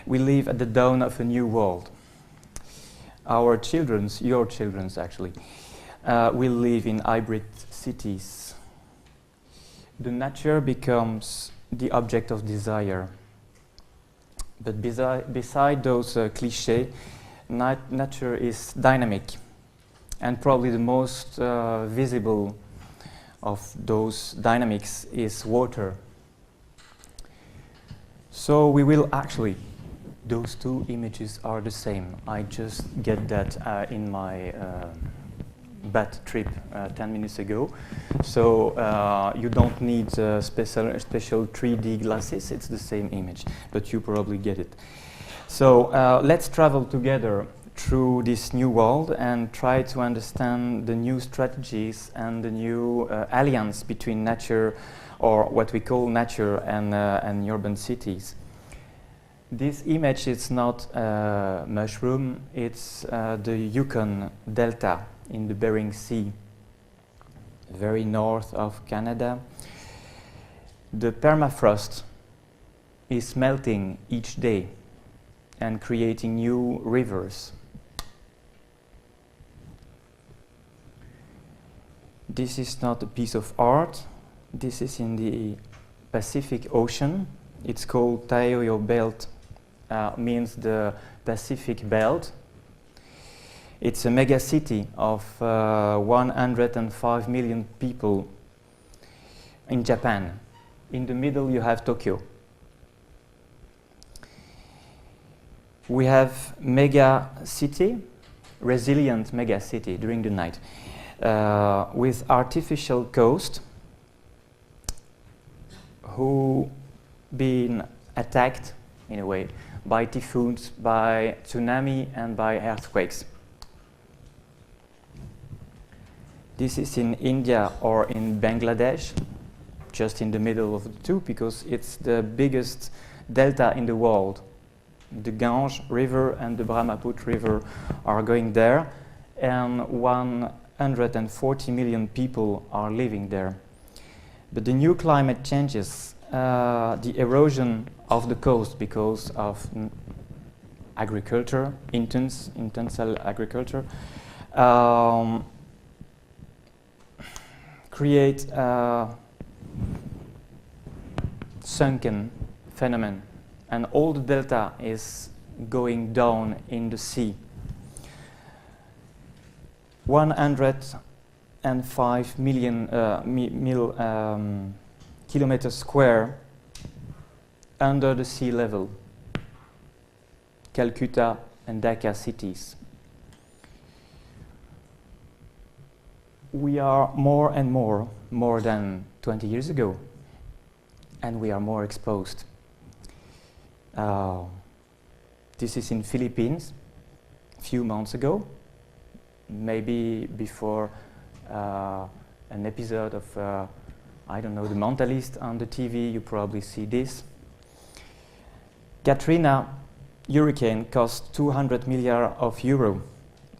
We live at the dawn of a new world. Our children's, your children's actually, will live in hybrid cities. The nature becomes the object of desire. But beside those clichés, nature is dynamic, and probably the most visible of those dynamics is water. So we will actually, those two images are the same. I just get that in my bat trip 10 minutes ago. So you don't need special 3D glasses, it's the same image, but you probably get it. So let's travel together through this new world and try to understand the new strategies and the new alliance between nature, or what we call nature, and urban cities. This image is not a mushroom, it's the Yukon Delta in the Bering Sea, very north of Canada. The permafrost is melting each day and creating new rivers. This is not a piece of art. This is in the Pacific Ocean. It's called Taioyo Belt, means the Pacific Belt. It's a mega city of 105 million people in Japan. In the middle you have Tokyo. We have mega city, resilient mega city during the night, with artificial coast who been attacked in a way by typhoons, by tsunami and by earthquakes. This is in India or in Bangladesh, just in the middle of the two, because it's the biggest delta in the world. The Gange River and the Brahmaputra River are going there, and 140 million people are living there. But the new climate changes, the erosion of the coast because of agriculture, intense agriculture, create a sunken phenomenon, and all the delta is going down in the sea. 105 million kilometers square under the sea level. Calcutta and Dhaka cities. We are more and more than 20 years ago, and we are more exposed. This is in Philippines, a few months ago, maybe before an episode of, I don't know, The Mentalist on the TV, you probably see this. Katrina hurricane cost 200 million of euro.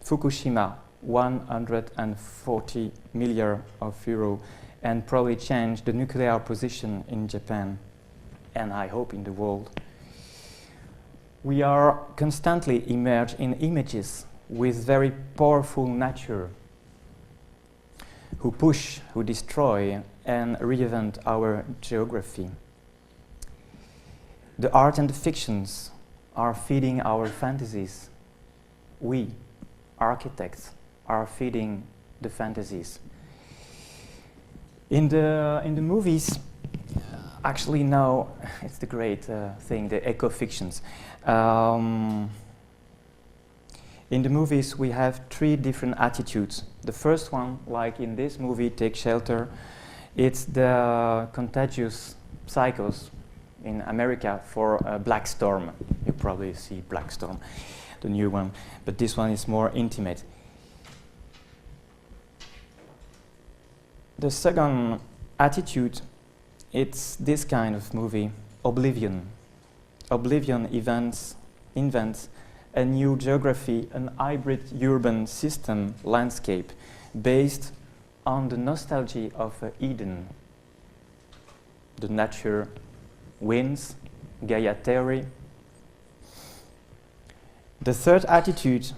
Fukushima, 140 million of euro, and probably changed the nuclear position in Japan, and I hope in the world. We are constantly immersed in images with very powerful nature, who push, who destroy, and reinvent our geography. The art and the fictions are feeding our fantasies. We, architects, are feeding the fantasies. In the movies, actually now it's the great thing, the eco-fictions. In the movies we have three different attitudes. The first one, like in this movie, Take Shelter, it's the contagious psychos in America for Black Storm. You probably see Black Storm, the new one, but this one is more intimate. The second attitude, it's this kind of movie, Oblivion. Oblivion invents a new geography, an hybrid urban system landscape based on the nostalgia of Eden. The nature wins, Gaia theory. The third attitude,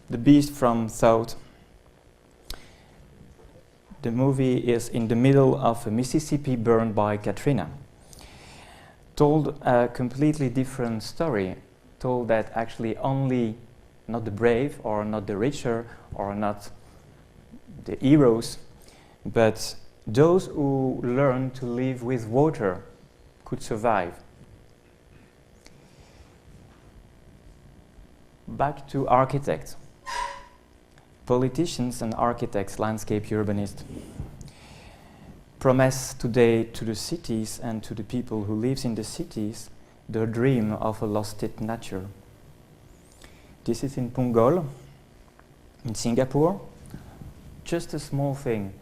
the beast from South. The movie is in the middle of a Mississippi burned by Katrina. Told a completely different story, told that actually only not the brave or not the richer or not the heroes, but those who learn to live with water could survive. Back to architects. Politicians and architects, landscape urbanists, promise today to the cities and to the people who live in the cities the dream of a lost nature. This is in Punggol, in Singapore. Just a small thing.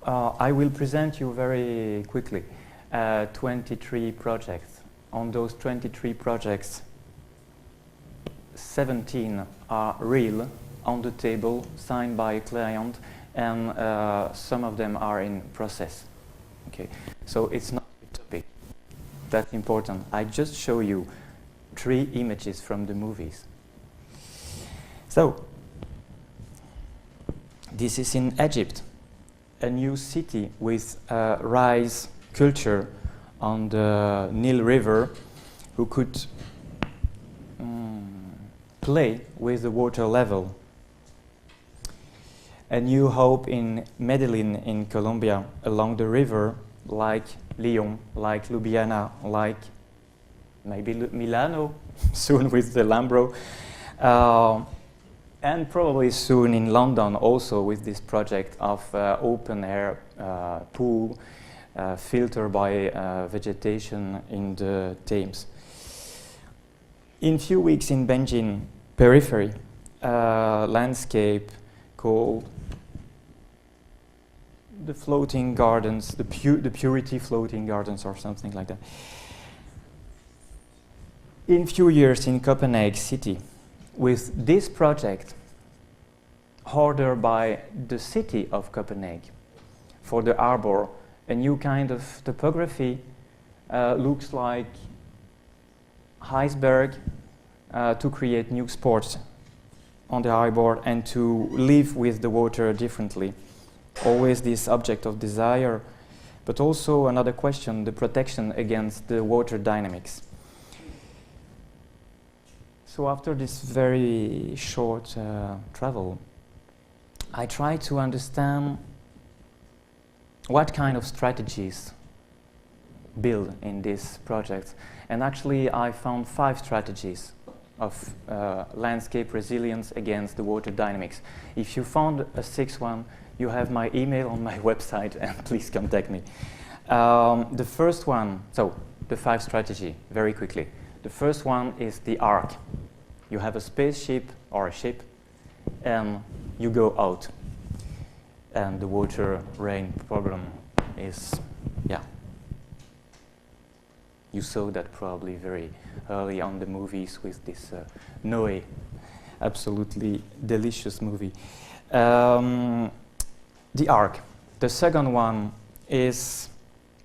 I will present you very quickly 23 projects. On those 23 projects, 17 are real, on the table, signed by a client, and some of them are in process. Okay, so it's not utopic. That's important. I just show you 3 images from the movies. So, this is in Egypt, a new city with rice culture on the Nile River, who could play with the water level. A new hope in Medellin in Colombia, along the river, like Lyon, like Ljubljana, like maybe Milano, soon with the Lambro, and probably soon in London also with this project of open air pool filtered by vegetation in the Thames. In few weeks in Benjin, periphery, landscape called the floating gardens, the purity floating gardens or something like that. In few years in Copenhagen city, with this project ordered by the city of Copenhagen for the harbor, a new kind of topography looks like iceberg to create new sports on the harbor and to live with the water differently. Always this object of desire, but also another question, the protection against the water dynamics. So after this very short travel, I try to understand what kind of strategies build in this project. And actually I found 5 strategies of landscape resilience against the water dynamics. If you found a 6th one, you have my email on my website and please contact me. The first one, so the 5 strategy, very quickly. The first one is the arc. You have a spaceship or a ship and you go out. And the water rain problem is, yeah. You saw that probably very early on the movies with this Noé, absolutely delicious movie. The arc. The second one is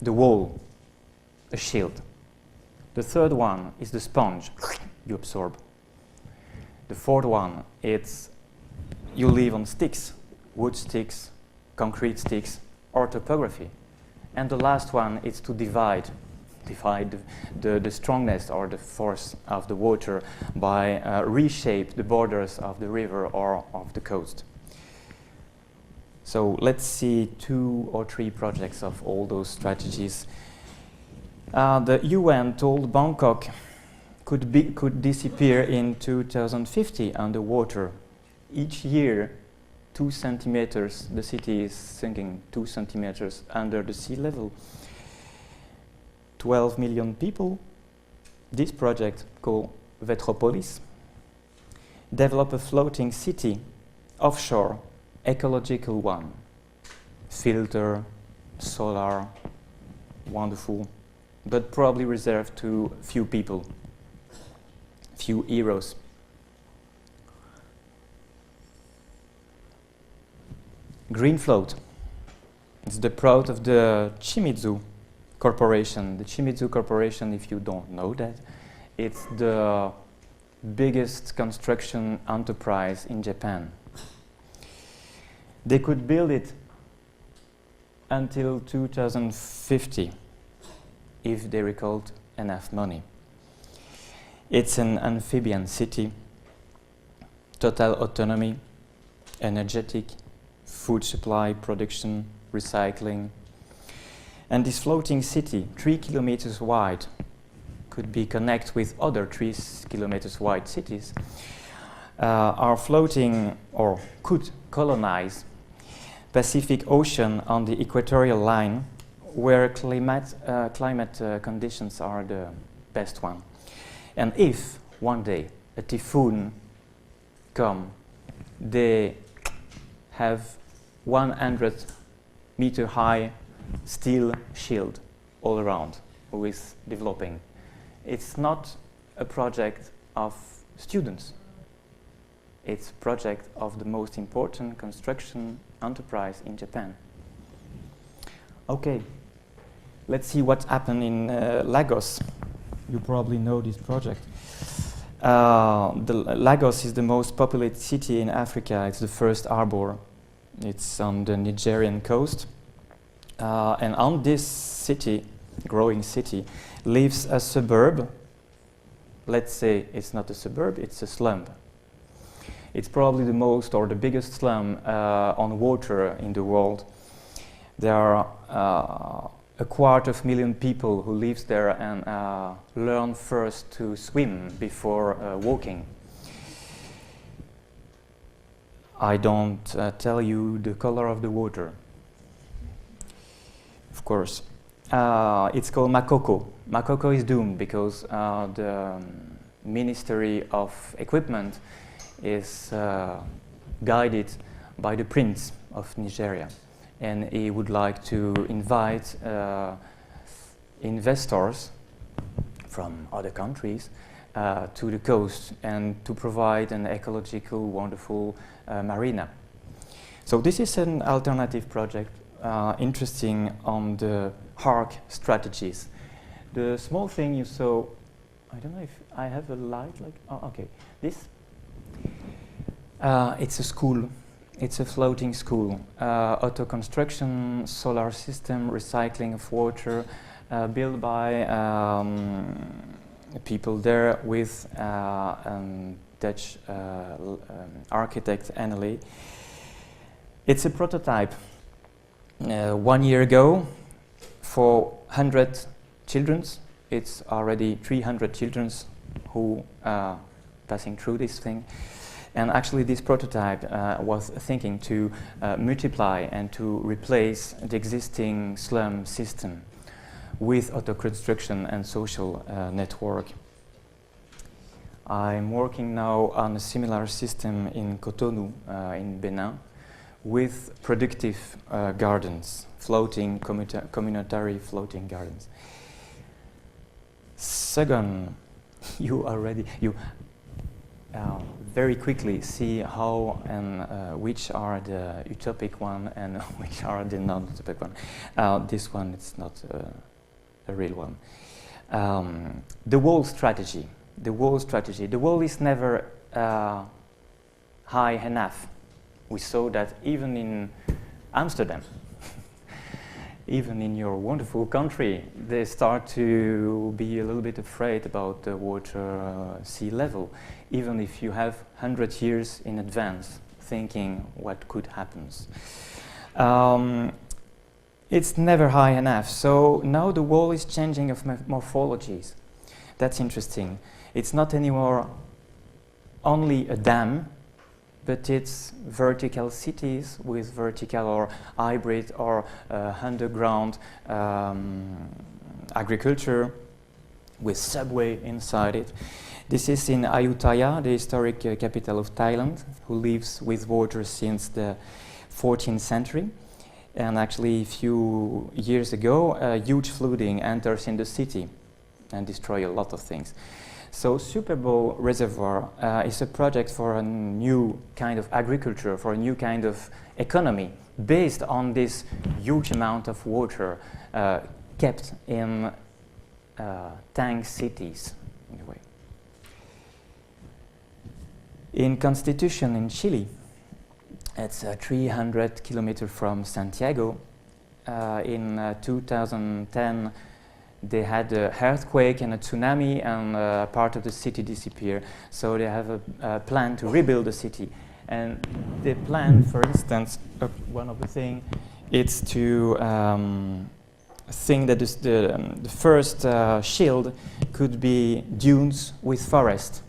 the wall, a shield. The third one is the sponge, you absorb. The fourth one, it's you live on sticks, wood sticks, concrete sticks, or topography. And the last one is to divide the strongness or the force of the water by reshape the borders of the river or of the coast. So let's see 2 or 3 projects of all those strategies. The UN told Bangkok could disappear in 2050 underwater. Each year, 2 centimeters, the city is sinking 2 centimeters under the sea level. 12 million people. This project called Vetropolis develop a floating city offshore, ecological one. Filter, solar, wonderful, but probably reserved to few people, few heroes. Green Float. It's the product of the Shimizu Corporation. The Shimizu Corporation, if you don't know that, it's the biggest construction enterprise in Japan. They could build it until 2050 if they recalled enough money. It's an amphibian city, total autonomy, energetic, food supply, production, recycling. And this floating city, 3 kilometers wide, could be connected with other 3 kilometers wide cities, are floating or could colonize Pacific Ocean on the equatorial line, where climate conditions are the best one. And if one day a typhoon come, they have 100-meter high steel shield all around who is developing. It's not a project of students. It's a project of the most important construction enterprise in Japan. Okay, let's see what happened in Lagos. You probably know this project. Lagos is the most populated city in Africa. It's the first harbor. It's on the Nigerian coast. And on this city, growing city, lives a suburb. Let's say it's not a suburb, it's a slum. It's probably the most or the biggest slum on water in the world. There are 250,000 people who live there and learn first to swim before walking. I don't tell you the color of the water. Of course. It's called Makoko. Makoko is doomed because the Ministry of Equipment is guided by the Prince of Nigeria, and he would like to invite investors from other countries to the coast and to provide an ecological, wonderful marina. So this is an alternative project interesting on the ARC strategies. The small thing you saw, I don't know if I have a light, like, oh, okay, this. It's a school. It's a floating school. Auto construction, solar system, recycling of water, built by people there with Dutch architect Ecole. It's a prototype. 1 year ago, for 100 children, it's already 300 children who are passing through this thing. And actually this prototype was thinking to multiply and to replace the existing slum system with auto construction and social network. I'm working now on a similar system in Cotonou in Benin with productive gardens, floating, communitary floating gardens. Second, you very quickly see how and which are the utopic one and which are the non-utopic one. This one is not a real one. The wall strategy. The wall strategy. The wall is never high enough. We saw that even in Amsterdam, even in your wonderful country, they start to be a little bit afraid about the water sea level, even if you have 100 years in advance thinking what could happen. It's never high enough. So now the wall is changing of morphologies. That's interesting. It's not anymore only a dam, but it's vertical cities with vertical or hybrid or underground agriculture with subway inside it. This is in Ayutthaya, the historic capital of Thailand, who lives with water since the 14th century. And actually a few years ago, a huge flooding enters in the city and destroys a lot of things. So Super Bowl Reservoir is a project for a new kind of agriculture, for a new kind of economy, based on this huge amount of water kept in tank cities, in a way. In Constitution in Chile, it's 300 kilometers from Santiago. In 2010, they had an earthquake and a tsunami, and part of the city disappeared. So they have a plan to rebuild the city. And they plan, for instance, one of the things, it's to think that the first shield could be dunes with forest.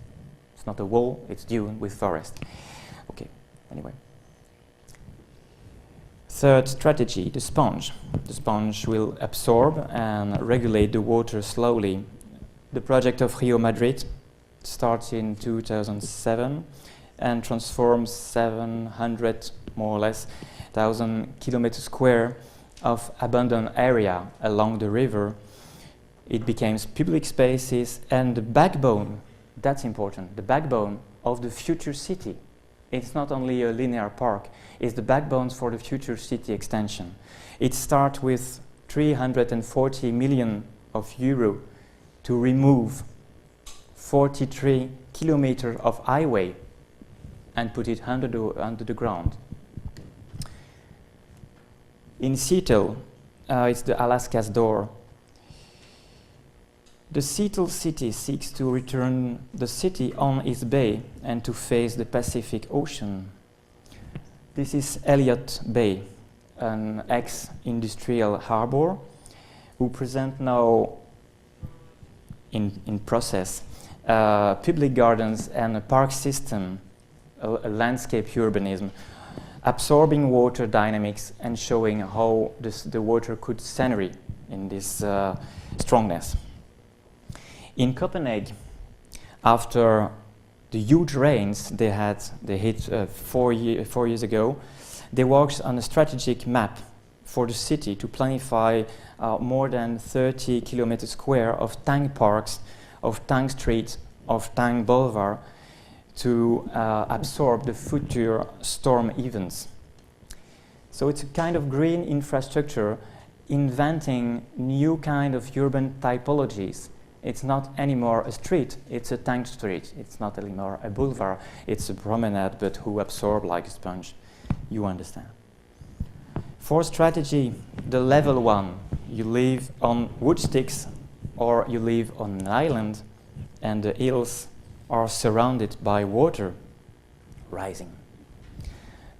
It's not a wall, it's dune with forest. Okay, anyway. Third strategy, the sponge. The sponge will absorb and regulate the water slowly. The project of Rio Madrid starts in 2007 and transforms 700, more or less, 1,000 kilometers square of abandoned area along the river. It becomes public spaces and the backbone, that's important, the backbone of the future city. It's not only a linear park, it's the backbone for the future city extension. It starts with 340 million of euro to remove 43 kilometers of highway and put it under the ground. In Seattle, it's the Alaska's door. The Seattle city seeks to return the city on its bay and to face the Pacific Ocean. This is Elliott Bay, an ex-industrial harbor, who present now in process public gardens and a park system, a landscape urbanism, absorbing water dynamics and showing how the water could scenery in this strongness. In Copenhagen, after the huge rains they hit 4 years ago, they worked on a strategic map for the city to planify more than 30 kilometers square of tank parks, of tank streets, of tank boulevard to absorb the future storm events. So it's a kind of green infrastructure inventing new kind of urban typologies. It's not anymore a street, it's a tank street. It's not anymore a boulevard, it's a promenade, but who absorb like a sponge. You understand. Fourth strategy, the level one. You live on wood sticks or you live on an island and the hills are surrounded by water rising.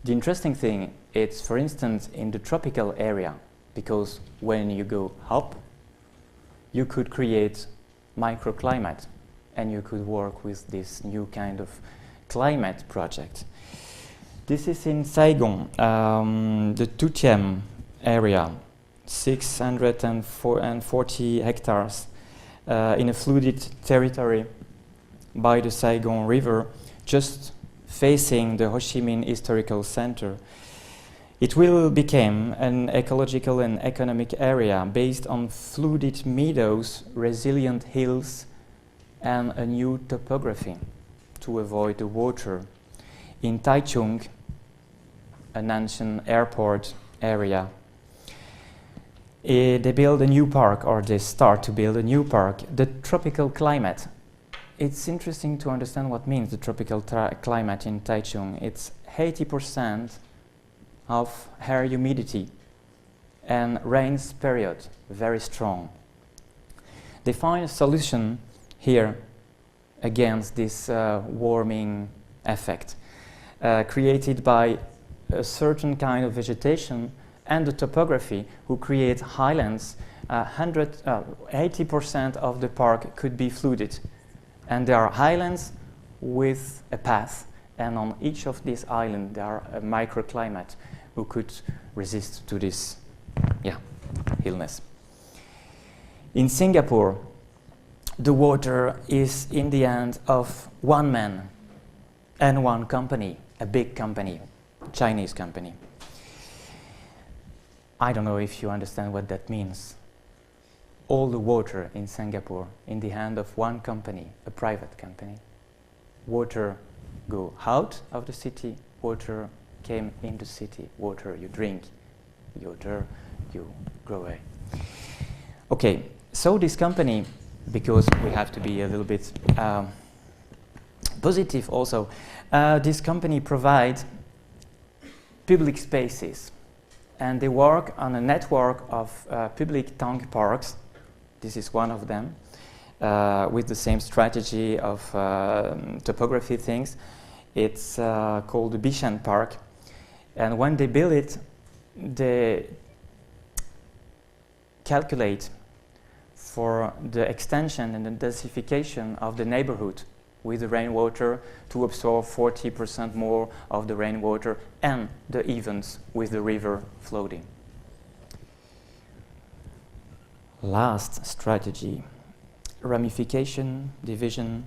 The interesting thing, it's for instance in the tropical area, because when you go up, you could create microclimate and you could work with this new kind of climate project. This is in Saigon, the Tutiem area, 640 hectares in a flooded territory by the Saigon River, just facing the Ho Chi Minh Historical Center. It will become an ecological and economic area based on flooded meadows, resilient hills, and a new topography to avoid the water. In Taichung, an ancient airport area, they build a new park, or they start to build a new park. The tropical climate. It's interesting to understand what means the tropical climate in Taichung. It's 80% of air humidity and rains period, very strong. They find a solution here against this warming effect created by a certain kind of vegetation and the topography who create highlands. 80% of the park could be flooded, and there are highlands with a path, and on each of these islands there are a microclimate who could resist to this illness. In Singapore, the water is in the hand of one man and one company, a big company, Chinese company. I don't know if you understand what that means. All the water in Singapore in the hand of one company, a private company. Water go out of the city, water came in the city, water you drink, water you grow away. Okay, so this company, because we have to be a little bit Positive also. This company provides public spaces, and they work on a network of public tongue parks. This is one of them, with the same strategy of topography things. It's called the Bishan Park, and when they build it, they calculate for the extension and the densification of the neighborhood with the rainwater to absorb 40% more of the rainwater and the events with the river flooding. Last strategy, ramification, division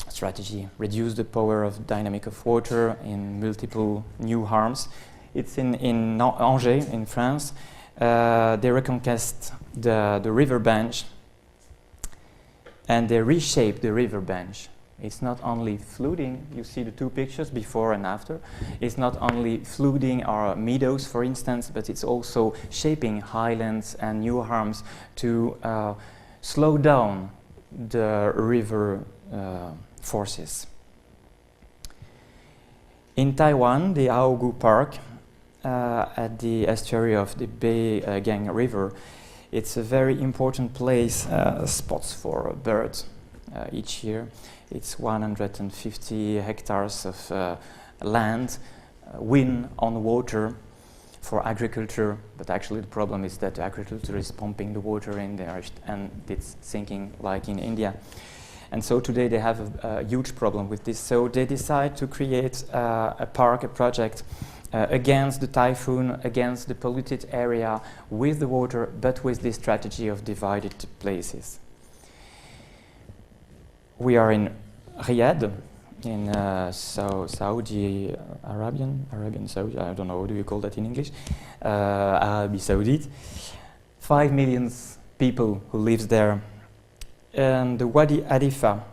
strategy, reduce the power of dynamic of water in multiple new harms. It's in Angers, in France. They reconquest the river bench and they reshape the river bench. It's not only flooding, you see the two pictures before and after. It's not only flooding our meadows, for instance, but it's also shaping highlands and new harms to slow down the river forces. In Taiwan, the Aogu Park at the estuary of the Beigang River, it's a very important place, spots for birds each year. It's 150 hectares of land, wind on water for agriculture, but actually the problem is that agriculture is pumping the water in there and it's sinking like in India. And so today they have a huge problem with this. So they decide to create a park, a project against the typhoon, against the polluted area with the water, but with this strategy of divided places. We are in Riyadh, in Saudi Arabian Saudi, I don't know, what do you call that in English? Arabie Saoudite. 5 million people who live there. And the Wadi Arifa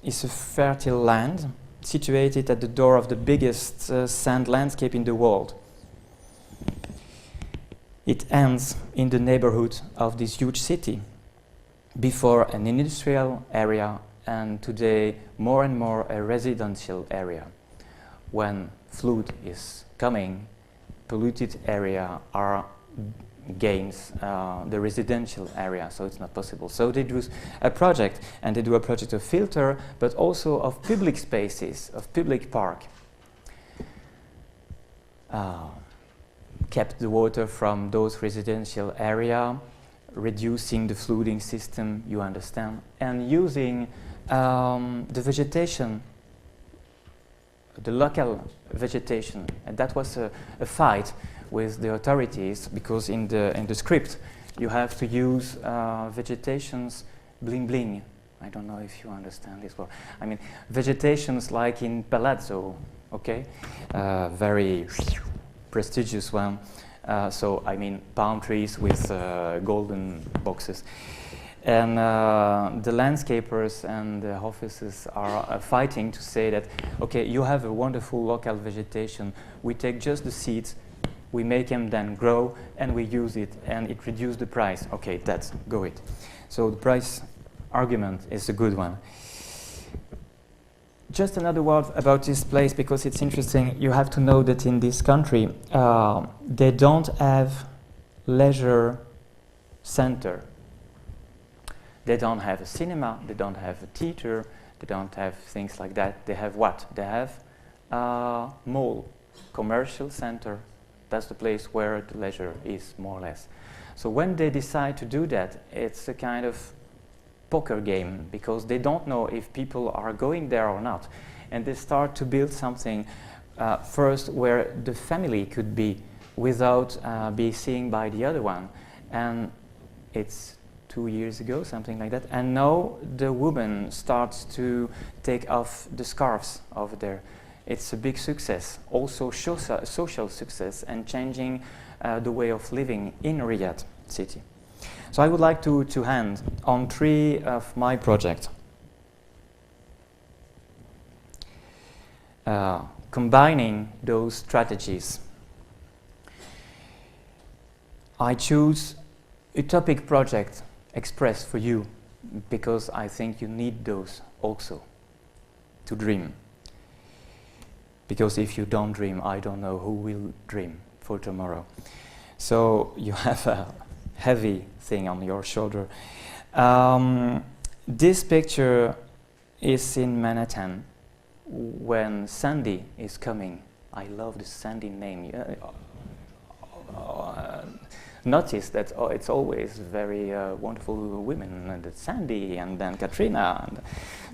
is a fertile land situated at the door of the biggest sand landscape in the world. It ends in the neighborhood of this huge city, before an industrial area and today more and more a residential area. When flood is coming, polluted area gains the residential area, so it's not possible. So they do a project, and they do a project of filter, but also of public spaces, of public park. Kept the water from those residential area, reducing the flooding system, you understand, and using the vegetation, the local vegetation, and that was a fight with the authorities, because in the script you have to use vegetations bling bling. I don't know if you understand this word. I mean vegetations like in Palazzo, okay, very prestigious one. So I mean palm trees with golden boxes. And the landscapers and the officers are fighting to say that, okay, you have a wonderful local vegetation, we take just the seeds, we make them then grow, and we use it, and it reduces the price. Okay, that's go it. So the price argument is a good one. Just another word about this place, because it's interesting. You have to know that in this country, they don't have leisure center. They don't have a cinema, they don't have a theater, they don't have things like that. They have what? They have a mall, commercial center. That's the place where the leisure is, more or less. So when they decide to do that, it's a kind of poker game, because they don't know if people are going there or not. And they start to build something first where the family could be without being seen by the other one. And it's 2 years ago, something like that. And now the woman starts to take off the scarves over there. It's a big success, also social success, and changing the way of living in Riyadh city. So I would like to hand on 3 of my projects. Combining those strategies. I choose utopic project express for you, because I think you need those also to dream. because if you don't dream, I don't know who will dream for tomorrow. So you have a heavy thing on your shoulder. This picture is in Manhattan when Sandy is coming. I love the Sandy name. Notice that it's always very wonderful women, and it's Sandy and then Katrina, and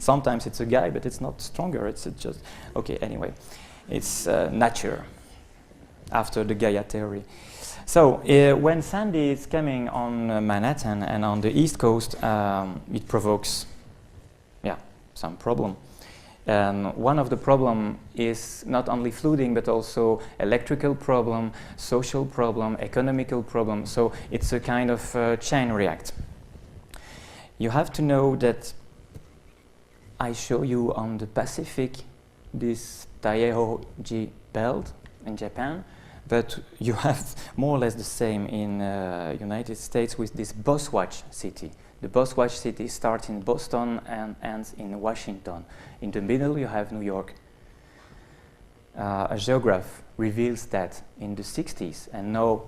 sometimes it's a guy, but it's not stronger, it's just, okay, anyway, it's nature after the Gaia theory. So when Sandy is coming on Manhattan and on the East Coast, it provokes some problem. And one of the problem is not only flooding, but also electrical problem, social problem, economical problem. So it's a kind of chain react. You have to know that I show you on the Pacific this Taeho-ji belt in Japan, but you have more or less the same in United States with this Boswatch city. The Boswatch city starts in Boston and ends in Washington. In the middle you have New York. A geograph reveals that in the 60s, and now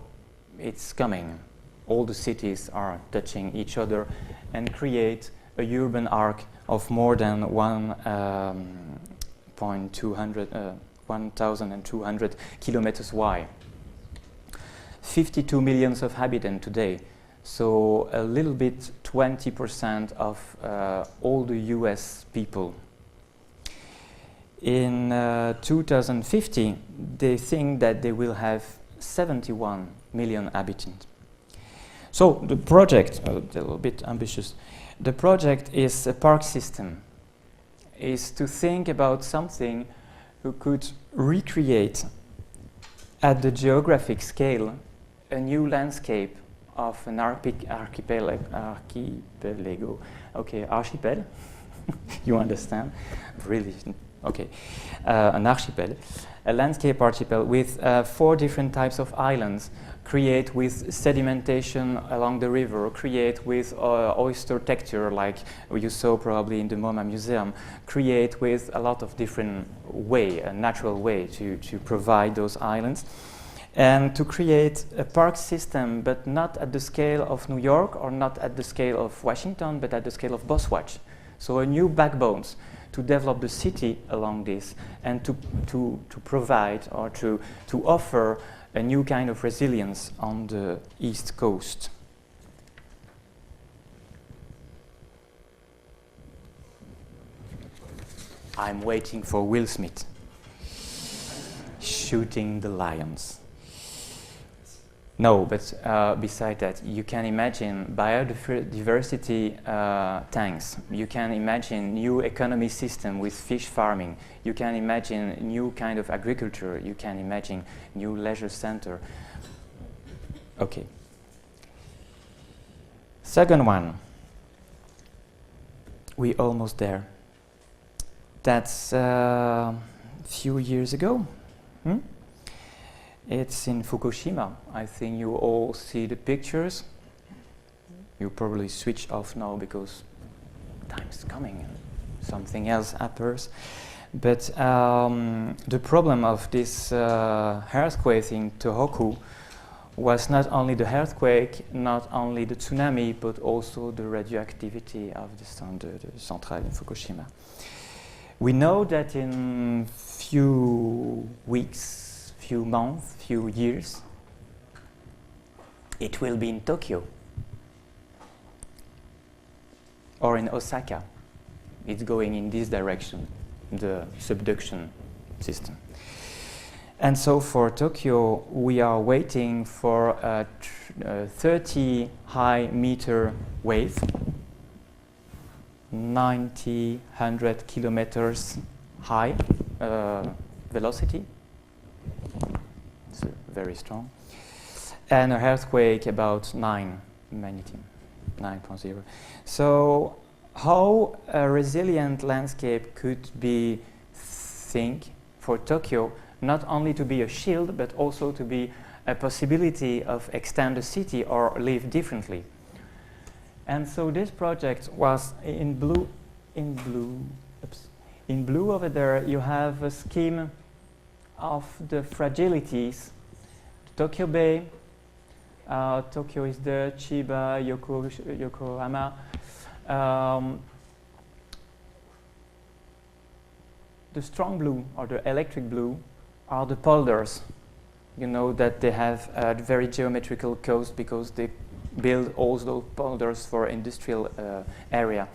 it's coming. All the cities are touching each other and create a urban arc of more than 1,200 kilometers wide. 52 million of inhabitants today. So a little bit 20% of all the US people. In 2050, they think that they will have 71 million inhabitants. So the project, a little bit ambitious, the project is a park system, is to think about something who could recreate at the geographic scale a new landscape of an archipelago, okay, archipel, you understand, really, okay, an archipel, a landscape archipel with 4 different types of islands, create with sedimentation along the river, create with oyster texture like you saw probably in the MoMA museum, create with a lot of different way, a natural way to provide those islands. And to create a park system, but not at the scale of New York or not at the scale of Washington, but at the scale of Boswatch. So a new backbones to develop the city along this and to provide or to offer a new kind of resilience on the East Coast. I'm waiting for Will Smith shooting the lions. No, but beside that, you can imagine biodiversity tanks. You can imagine new economy system with fish farming. You can imagine new kind of agriculture. You can imagine new leisure center. Okay. Second one. We almost there. That's a few years ago. It's in Fukushima. I think you all see the pictures. You probably switch off now because time's coming and something else appears. But the problem of this earthquake in Tohoku was not only the earthquake, not only the tsunami, but also the radioactivity of the centrale in Fukushima. We know that in few weeks, few months, few years, it will be in Tokyo or in Osaka. It's going in this direction, the subduction system. And so for Tokyo, we are waiting for a 30 high meter wave, 100 kilometers high velocity. It's very strong. And an earthquake about 9 magnitude, 9.0. So how a resilient landscape could be think for Tokyo, not only to be a shield, but also to be a possibility of extend the city or live differently. And so this project was in blue over there. You have a scheme of the fragilities, Tokyo Bay, Tokyo is there, Chiba, Yokohama. The strong blue or the electric blue are the polders. You know that they have a very geometrical coast because they build all those polders for industrial area.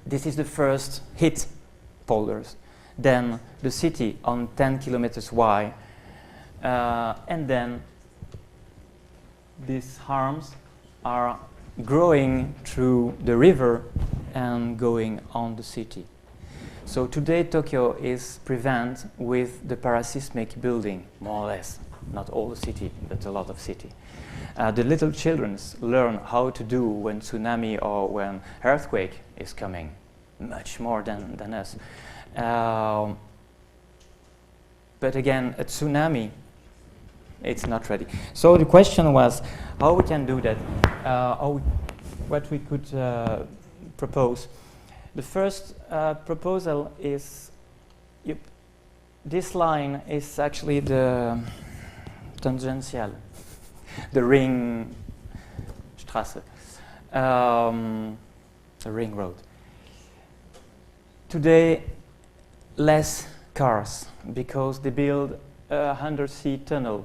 This is the first hit polders. Then the city on 10 kilometers wide, and then these arms are growing through the river and going on the city. So today Tokyo is prevented with the paraseismic building, more or less. Not all the city, but a lot of city. The little children learn how to do when tsunami or when earthquake is coming, much more than us. But again, a tsunami, it's not ready. So the question was how we can do that, what we could propose. The first proposal is, this line is actually the tangential, the ring Straße, the ring road. Today, less cars because they build a undersea tunnel.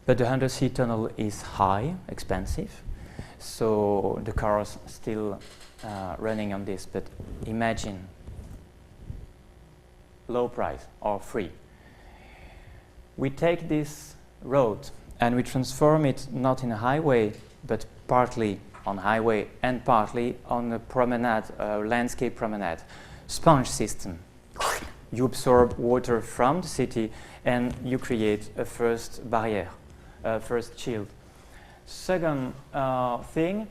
But the undersea tunnel is high, expensive, so the cars still running on this. But imagine low price or free. We take this road and we transform it not in a highway, but partly on highway and partly on a promenade, landscape promenade, sponge system. You absorb water from the city and you create a first barrier, first shield. Second thing,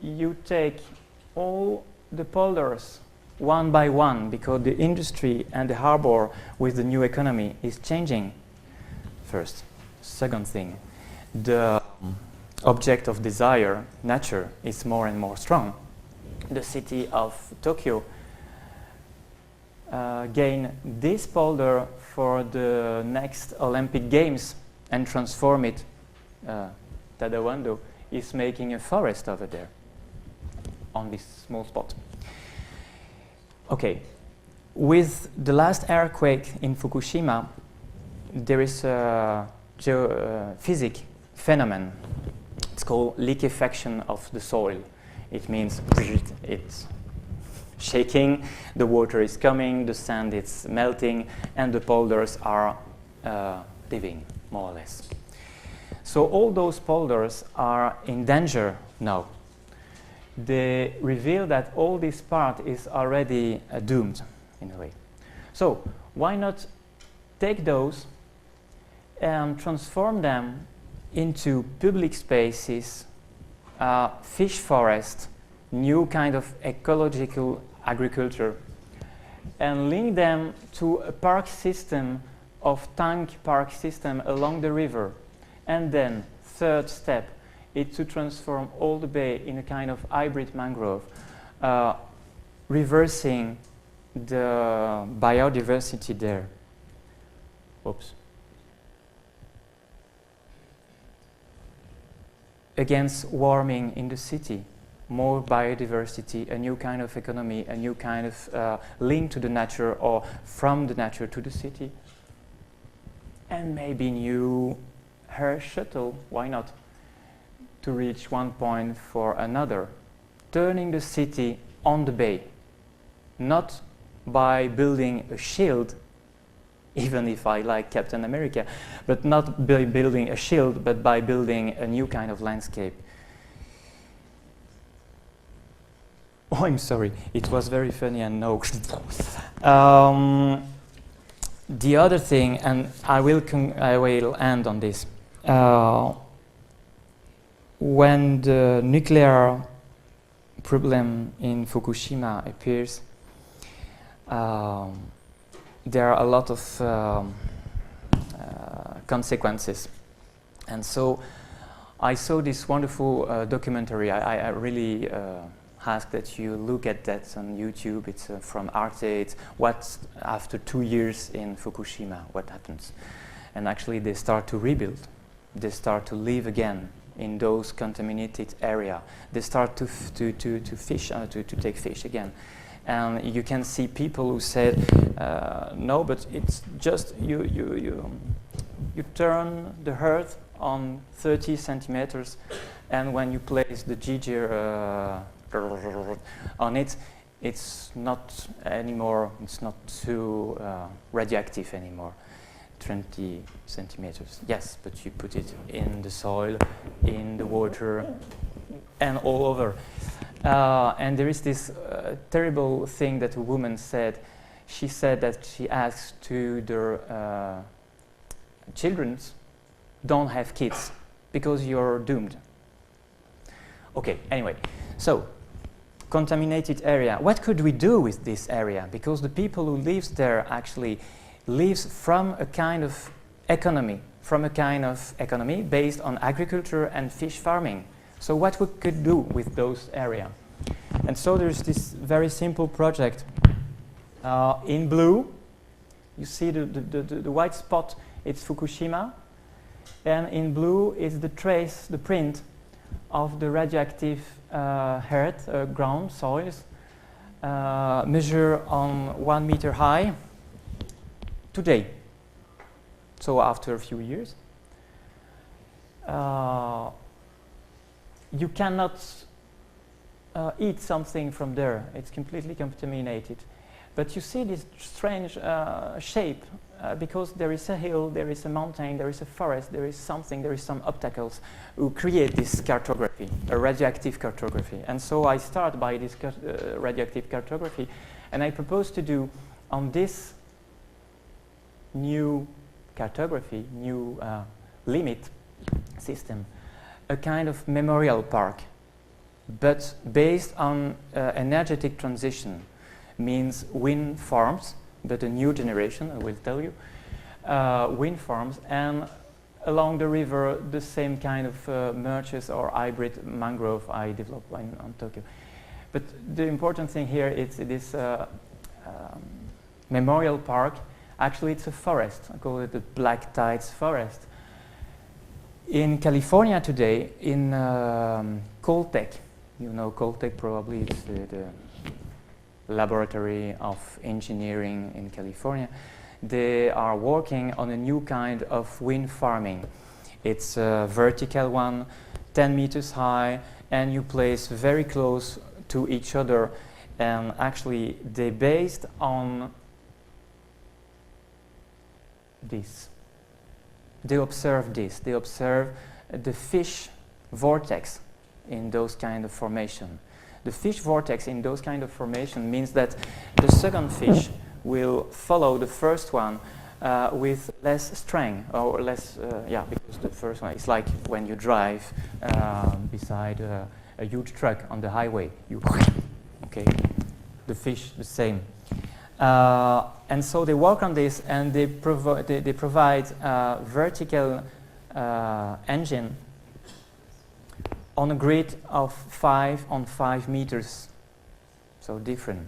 you take all the polders one by one because the industry and the harbor with the new economy is changing. First. Second thing, the object of desire, nature, is more and more strong. The city of Tokyo gain this polder for the next Olympic Games and transform it. Tadawando is making a forest over there on this small spot. Okay, with the last earthquake in Fukushima, there is a geophysic phenomenon. It's called liquefaction of the soil. It means it's shaking, the water is coming, the sand is melting, and the polders are living, more or less. So all those polders are in danger now. They reveal that all this part is already doomed, in a way. So why not take those and transform them into public spaces, fish forest, new kind of ecological agriculture, and link them to a park system of tank park system along the river. And then, third step, is to transform all the bay in a kind of hybrid mangrove, reversing the biodiversity there. Oops. Against warming in the city, more biodiversity, a new kind of economy, a new kind of link to the nature or from the nature to the city. And maybe new air shuttle, why not? To reach one point for another, turning the city on the bay, not by building a shield, even if I like Captain America, but not by building a shield, but by building a new kind of landscape. Oh, I'm sorry, it was very funny and no. The other thing, and I will end on this. When the nuclear problem in Fukushima appears, there are a lot of consequences. And so I saw this wonderful documentary. I really ask that you look at that on YouTube. It's from Arte. It's what's after 2 years in Fukushima, what happens. And actually they start to rebuild. They start to live again in those contaminated area. They start to fish, to take fish again. And you can see people who said, no, but it's just you turn the earth on 30 centimeters, and when you place the gauger on it, it's not anymore, it's not too radioactive anymore. 20 centimeters, yes, but you put it in the soil, in the water, and all over. And there is this terrible thing that a woman said. She said that she asked to their children, don't have kids, because you're doomed. Okay, anyway, so contaminated area. What could we do with this area? Because the people who live there actually lives from a kind of economy, based on agriculture and fish farming. So what we could do with those areas? And so there's this very simple project. In blue, you see the white spot, it's Fukushima. And in blue is the trace, the print of the radioactive earth, ground, soils, measured on 1 meter high today. So after a few years. You cannot eat something from there. It's completely contaminated. But you see this strange shape because there is a hill, there is a mountain, there is a forest, there is something, there is some obstacles who create this cartography, a radioactive cartography. And so I start by this radioactive cartography, and I propose to do on this new cartography, new limit system, a kind of memorial park, but based on energetic transition, means wind farms, but a new generation, I will tell you, wind farms, and along the river, the same kind of merches or hybrid mangrove I developed on Tokyo. But the important thing here is this memorial park. Actually, it's a forest. I call it the Black Tides Forest. In California today, in Caltech, you know Caltech probably, it's the laboratory of engineering in California. They are working on a new kind of wind farming. It's a vertical one, 10 meters high, and you place very close to each other. And actually, they based on this. They observe this. They observe the fish vortex in those kind of formation. The fish vortex in those kind of formation means that the second fish will follow the first one with less strength, or less, because the first one is like when you drive beside a huge truck on the highway. Okay, the fish the same. And so they work on this, and they provide vertical engine on a grid of 5 on 5 meters, so different.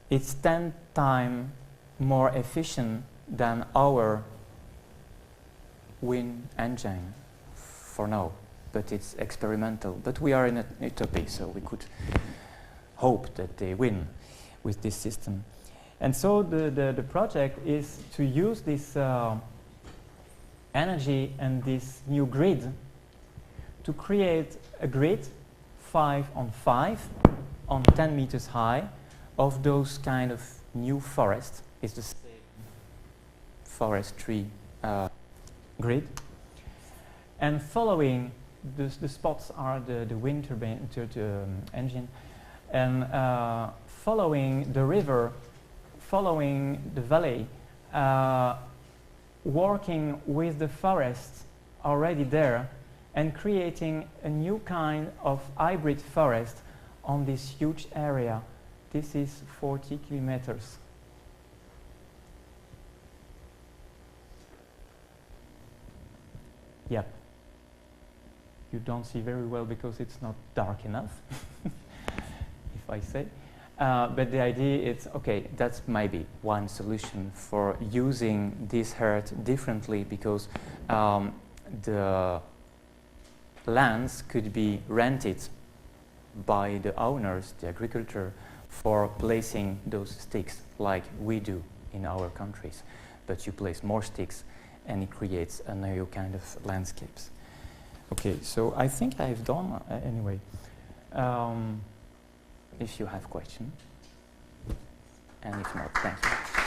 It's 10 times more efficient than our wind engine for now, but it's experimental. But we are in a utopia, so we could hope that they win with this system. And so the project is to use this energy and this new grid to create a grid 5 on 5 on 10 meters high of those kind of new forests. It's the same forestry grid. And following the spots are the wind turbine engine, and following the river, following the valley, working with the forests already there, and creating a new kind of hybrid forest on this huge area. This is 40 kilometers. Yep. you don't see very well because it's not dark enough, if I say. But the idea is, okay, that's maybe one solution for using this earth differently, because the lands could be rented by the owners, the agriculture, for placing those sticks like we do in our countries. But you place more sticks and it creates a new kind of landscapes. Okay, so I think I've done anyway. If you have questions, and if not, thank you.